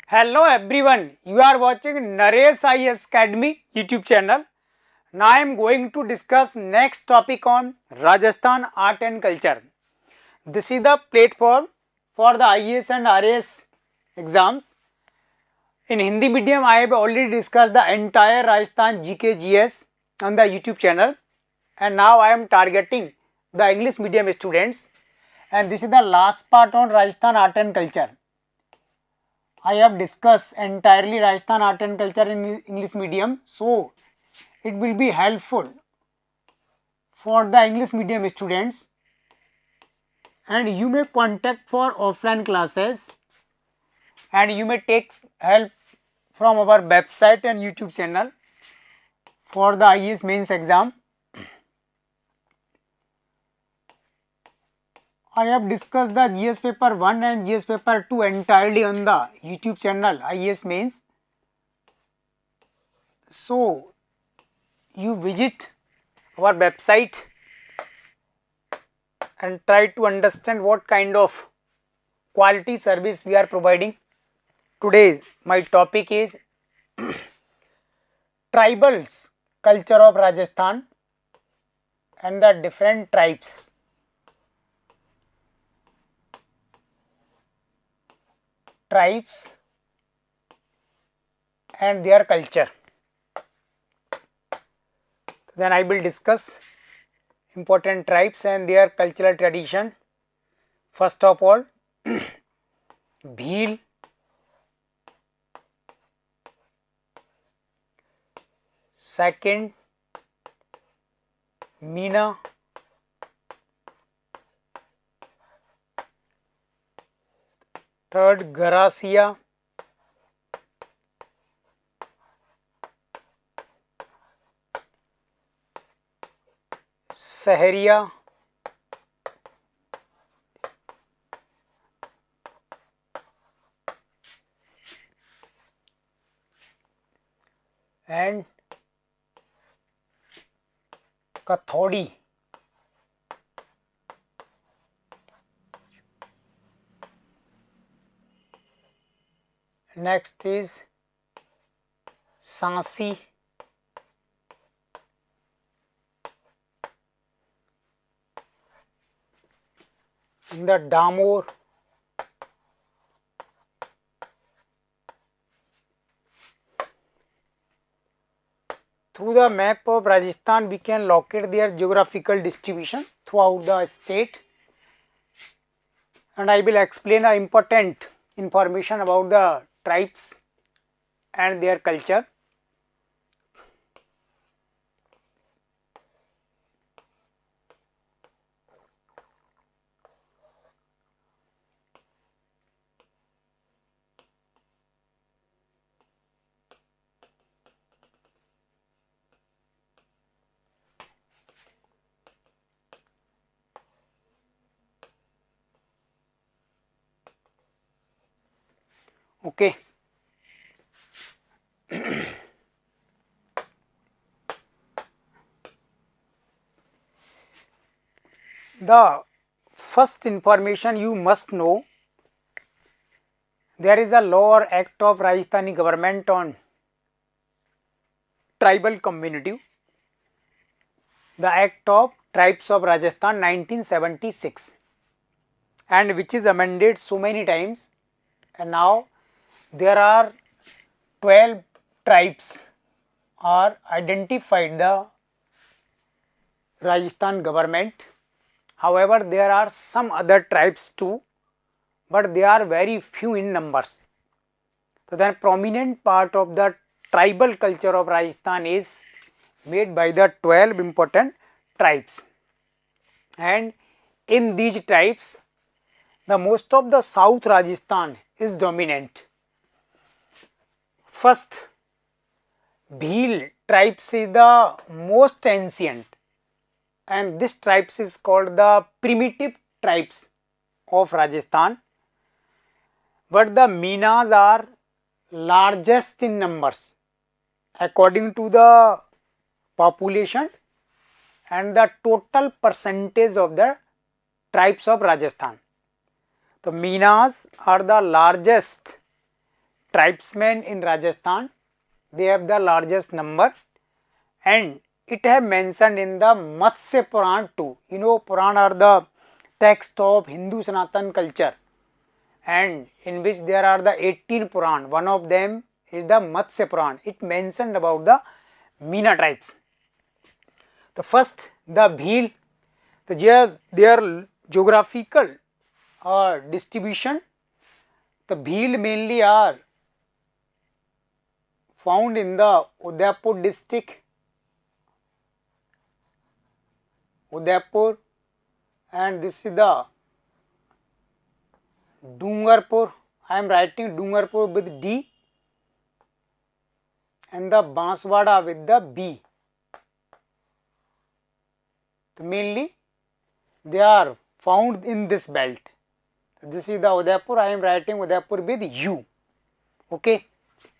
Hello everyone, you are watching Naresh IS Academy YouTube channel. Now I am going to discuss next topic on Rajasthan art and culture. This is the platform for the IAS and RAS exams. In Hindi medium, I have already discussed the entire Rajasthan GK GS on the YouTube channel, and now I am targeting the English medium students, and this is the last part on Rajasthan art and culture. I have discussed entirely Rajasthan art and culture in English medium, so it will be helpful for the English medium students, and you may contact for offline classes, and you may take help from our website and YouTube channel for the IAS mains exam. I have discussed the GS paper 1 and GS paper 2 entirely on the YouTube channel IAS mains. So you visit our website and try to understand what kind of quality service we are providing. Today my topic is tribals culture of Rajasthan and the different tribes. Tribes and their culture. Then I will discuss important tribes and their cultural tradition. First of all, Bhil, second, Meena, third, Garasia, Saharia, and Kathodi. Next is Sansi, in the Damor, through the map of Rajasthan we can locate their geographical distribution throughout the state, and I will explain important information about the tribes and their culture. Okay. The first information you must know, there is a law or act of Rajasthani government on tribal community, the Act of Tribes of Rajasthan 1976, and which is amended so many times, and now there are 12 tribes are identified the Rajasthan government. However, there are some other tribes too, but they are very few in numbers. So the prominent part of the tribal culture of Rajasthan is made by the 12 important tribes, and in these tribes the most of the South Rajasthan is dominant. First, Bhil tribes is the most ancient, and this tribes is called the primitive tribes of Rajasthan, but the Meenas are largest in numbers according to the population and the total percentage of the tribes of Rajasthan. The Meenas are the largest tribesmen in Rajasthan. They have the largest number, and it have mentioned in the Matsya Puran too. You know, Puran are the text of Hindu Sanatan culture, and in which there are the 18 Puran. One of them is the Matsya Puran. It mentioned about the Meena tribes. The first, the Bhil, their geographical distribution. The Bhil mainly are found in the Udaipur district, Udaipur, and this is the Dungarpur. I am writing Dungarpur with D, and the Banswada with the B. So mainly they are found in this belt. This is the Udaipur. I am writing Udaipur with U. Okay.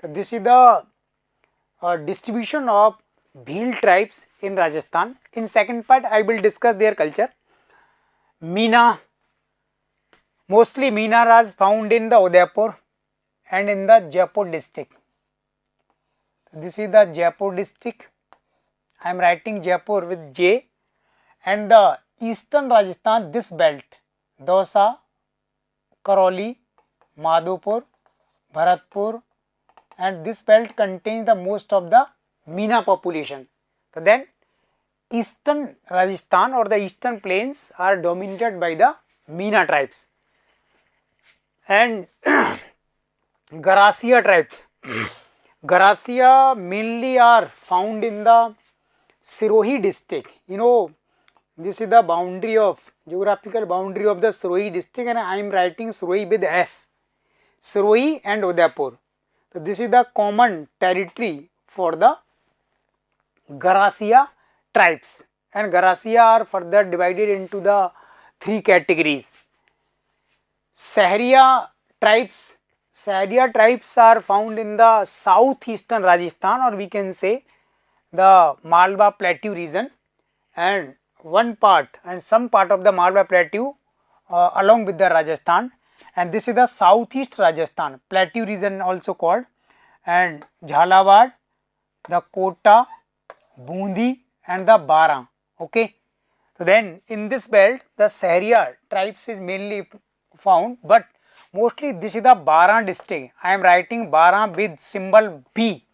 So this is the distribution of Bhil tribes in Rajasthan. In second part, I will discuss their culture. Meena, mostly Meena are found in the Udaipur and in the Jaipur district. This is the Jaipur district. I am writing Jaipur with J. And the eastern Rajasthan, this belt, Dausa, Karoli, Madhopur, Bharatpur, and this belt contains the most of the Meena population. So then eastern Rajasthan or the eastern plains are dominated by the Meena tribes. And Garasia tribes. Garasia mainly are found in the Sirohi district. You know, this is the boundary of, geographical boundary of the Sirohi district, and I am writing Sirohi with S. Sirohi and Udaipur. So this is the common territory for the Garasia tribes, and Garasia are further divided into the three categories. Sahariya tribes. Sahariya tribes are found in the southeastern Rajasthan, or we can say the Malwa Plateau region, and one part and some part of the Malwa Plateau along with the Rajasthan, and this is the southeast Rajasthan, Plateau region also called, and Jhalawar, the Kota, Bundi, and the Bara. Okay. So then in this belt the Sahariya tribes is mainly found, but mostly this is the Bara district. I am writing Bara with symbol B.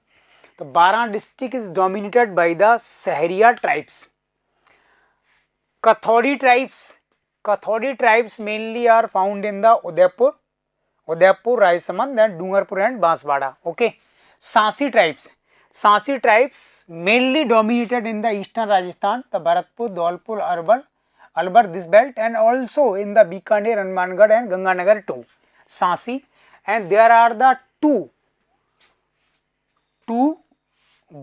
The Bara district is dominated by the Sahariya tribes. Kathodi tribes. Kathodi tribes mainly are found in the Udaipur, Raisamand, and Dungarpur and Banswada. Okay. Sansi tribes. Sansi tribes mainly dominated in the eastern Rajasthan, the Bharatpur, Dholpur, Albar, this belt, and also in the Bikaner, Hanumangarh and Ganganagar too. Sansi, and there are the two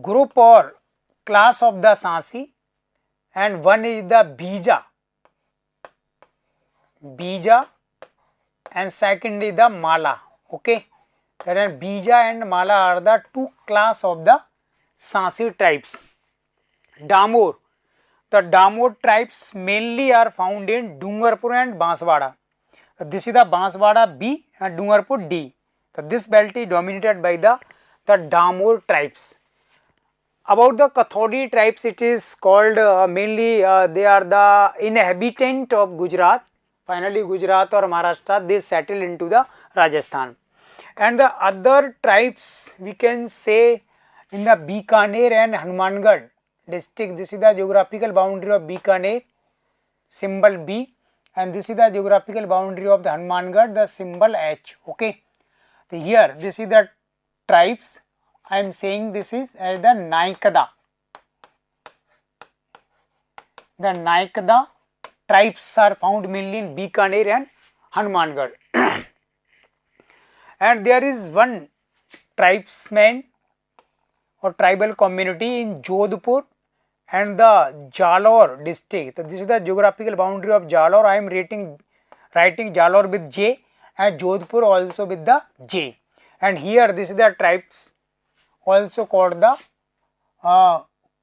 group or class of the Sansi, and one is the Bija, and second is the Mala. Okay. Then Bija and Mala are the two class of the Sansi tribes. Damor. The Damor tribes mainly are found in Dungarpur and Banswada. This is the Banswada B and Dungarpur D. So this belt is dominated by the Damor tribes. About the Kathodi tribes, it is called mainly they are the inhabitant of Gujarat. Finally Gujarat or Maharashtra, they settle into the Rajasthan. And the other tribes we can say in the Bikaner and Hanumangarh district. This is the geographical boundary of Bikaner, symbol B, and this is the geographical boundary of the Hanumangarh, the symbol H. Okay. So here this is the tribes. I am saying this is as the Naikada. The Naikada tribes are found mainly in Bikaner and Hanumangarh. And there is one tribesman or tribal community in Jodhpur and the Jalore district. So this is the geographical boundary of Jalore. I am writing Jalore with J and Jodhpur also with the J. And here this is the tribes also called the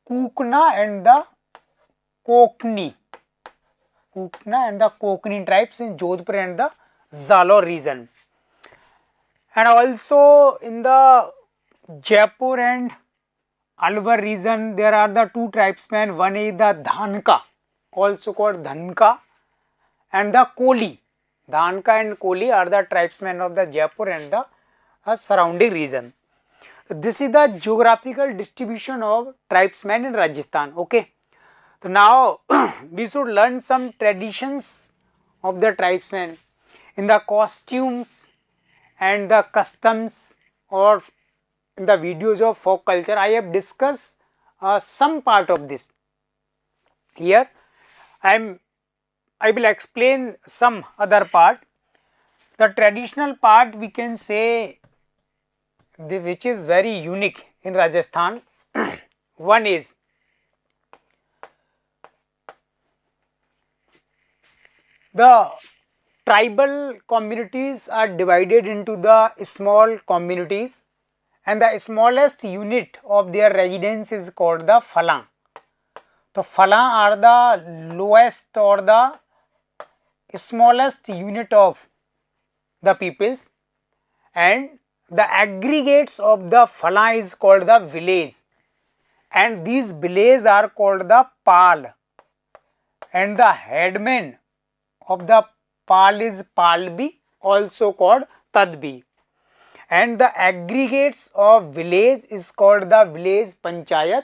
Kukna and the Kokni. Kukna and the Kokni tribes in Jodhpur and the Jalore region. And also in the Jaipur and Alwar region, there are the two tribesmen. One is the Dhanka, also called Dhanka, and the Koli. Dhanka and Koli are the tribesmen of the Jaipur and the surrounding region. This is the geographical distribution of tribesmen in Rajasthan. Okay. So now we should learn some traditions of the tribesmen in the costumes and the customs, or in the videos of folk culture. I have discussed some part of this. Here I will explain some other part. The traditional part we can say which is very unique in Rajasthan. One is the tribal communities are divided into the small communities, and the smallest unit of their residence is called the Phalang. So Phalang are the lowest or the smallest unit of the peoples, and the aggregates of the Phalang is called the village, and these villages are called the Pal, and the headman of the Pal is Palbi, also called Tadbi, and the aggregates of village is called the village Panchayat,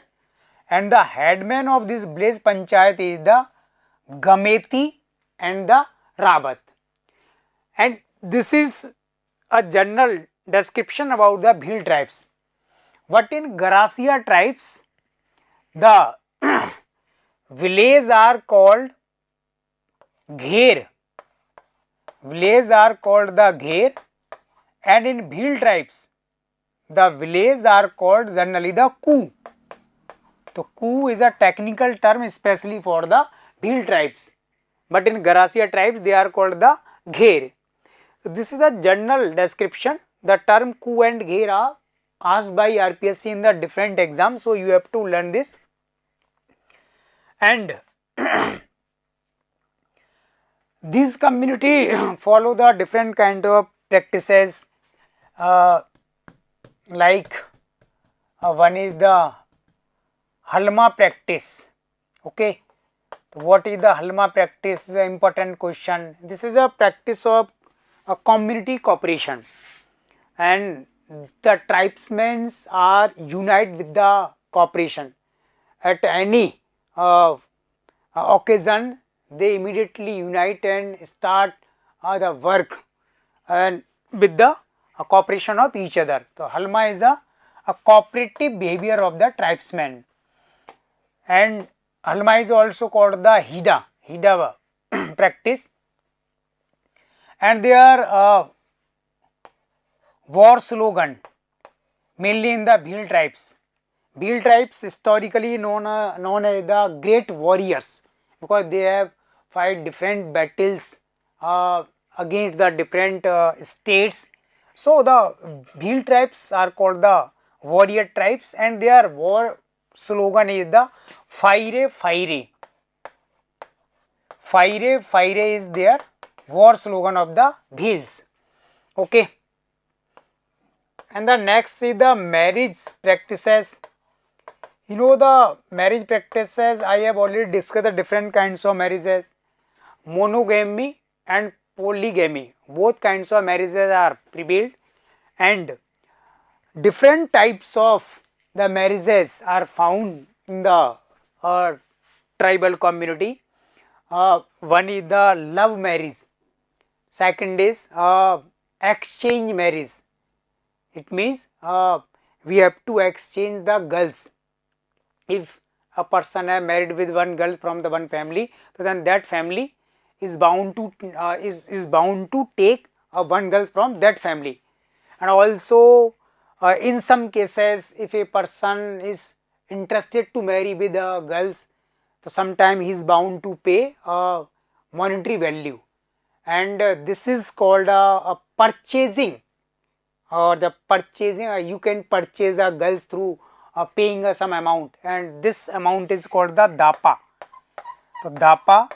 and the headman of this village Panchayat is the Gameti and the Rabat. And this is a general description about the Bhil tribes. But in Garasia tribes, the villages are called Gher. Villages are called the Gher, and in Bhil tribes, the villages are called generally the Ku. So Ku is a technical term especially for the Bhil tribes, but in Garasia tribes they are called the Gher. So this is the general description. The term Ku and Gher are asked by RPSC in the different exams, so you have to learn this. And these community follow the different kind of practices, like one is the Halma practice. Okay, so what is the Halma practice? Is an important question. This is a practice of a community cooperation, and the tribesmen are unite with the cooperation at any occasion. They immediately unite and start the work and with the cooperation of each other. So Halma is a cooperative behavior of the tribesmen, and Halma is also called the Hida practice, and their war slogan mainly in the Bhil tribes. Bhil tribes historically known as the great warriors, because they have fight different battles against the different states. So the Bhil tribes are called the warrior tribes, and their war slogan is the Faire Faire. Faire Faire is their war slogan of the Bhils. Okay. And the next is the marriage practices. You know the marriage practices, I have already discussed the different kinds of marriages. Monogamy and polygamy, both kinds of marriages are prevailed, and different types of the marriages are found in the tribal community. One is the love marriage, second is exchange marriage. It means we have to exchange the girls. If a person is married with one girl from the one family, so then that family is bound to take one girl from that family. And also in some cases, if a person is interested to marry with girls, so sometime he is bound to pay a monetary value, and this is called a purchasing, or the purchasing. You can purchase a girls through paying some amount, and this amount is called the Dapa. So Dapa.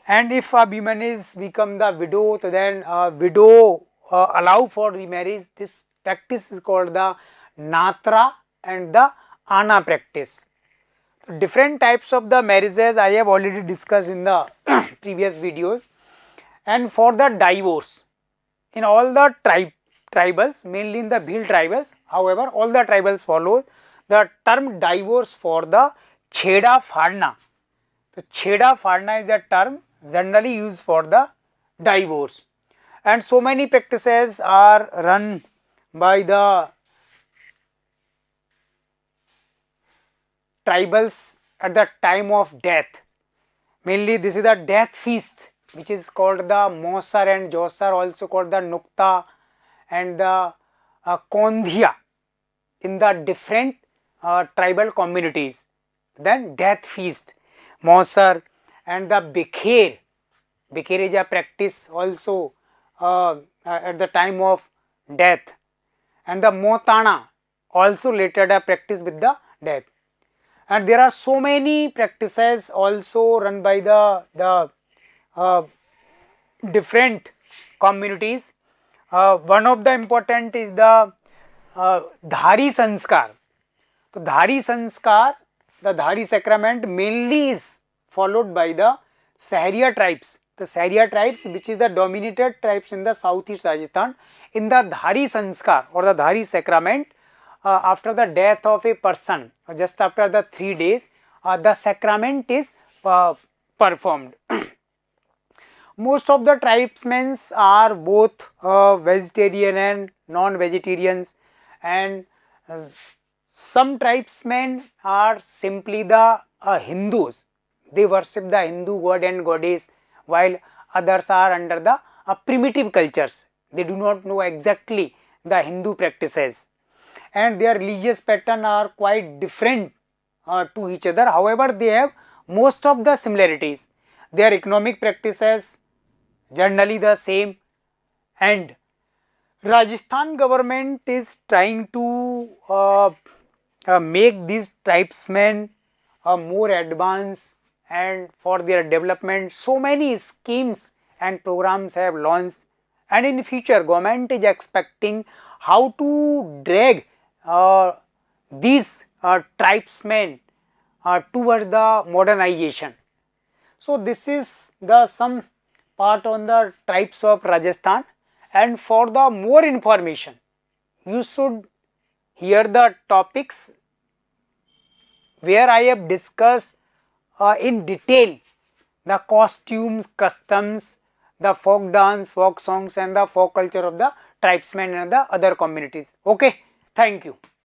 And if a woman is become the widow, so then widow allow for remarriage. This practice is called the Natra and the Ana practice. Different types of the marriages I have already discussed in the previous videos. And for the divorce, in all the tribals, mainly in the Bhil tribals, however, all the tribals follow the term divorce for the Chheda Phadna. So, Chheda Phadna is a term generally used for the divorce. And so many practices are run by the tribals at the time of death. Mainly this is the death feast, which is called the Mosar and Josar, also called the Nukta and the Kondhia in the different tribal communities. Then death feast, Mosar, and the Bikher. Bikher is a practice also at the time of death, and the Motana also related a practice with the death. And there are so many practices also run by the different communities. One of the important is the Dhari Sanskar. So, Dhari Sanskar, the Dhari sacrament mainly is followed by the Sahariya tribes. The Sahariya tribes, which is the dominated tribes in the southeast Rajasthan, in the Dhari Sanskar or the Dhari sacrament, after the death of a person, just after the 3 days, the sacrament is performed. Most of the tribesmen are both vegetarian and non-vegetarians, and some tribesmen are simply the Hindus. They worship the Hindu god and goddess, while others are under the primitive cultures. They do not know exactly the Hindu practices, and their religious pattern are quite different to each other. However, they have most of the similarities. Their economic practices generally the same, and Rajasthan government is trying to make these tribesmen more advanced, and for their development so many schemes and programs have launched, and in future government is expecting how to drag these tribesmen towards the modernization. So, this is the some part on the tribes of Rajasthan, and for the more information you should hear the topics where I have discussed in detail the costumes, customs, the folk dance, folk songs and the folk culture of the tribesmen and the other communities. Okay, thank you.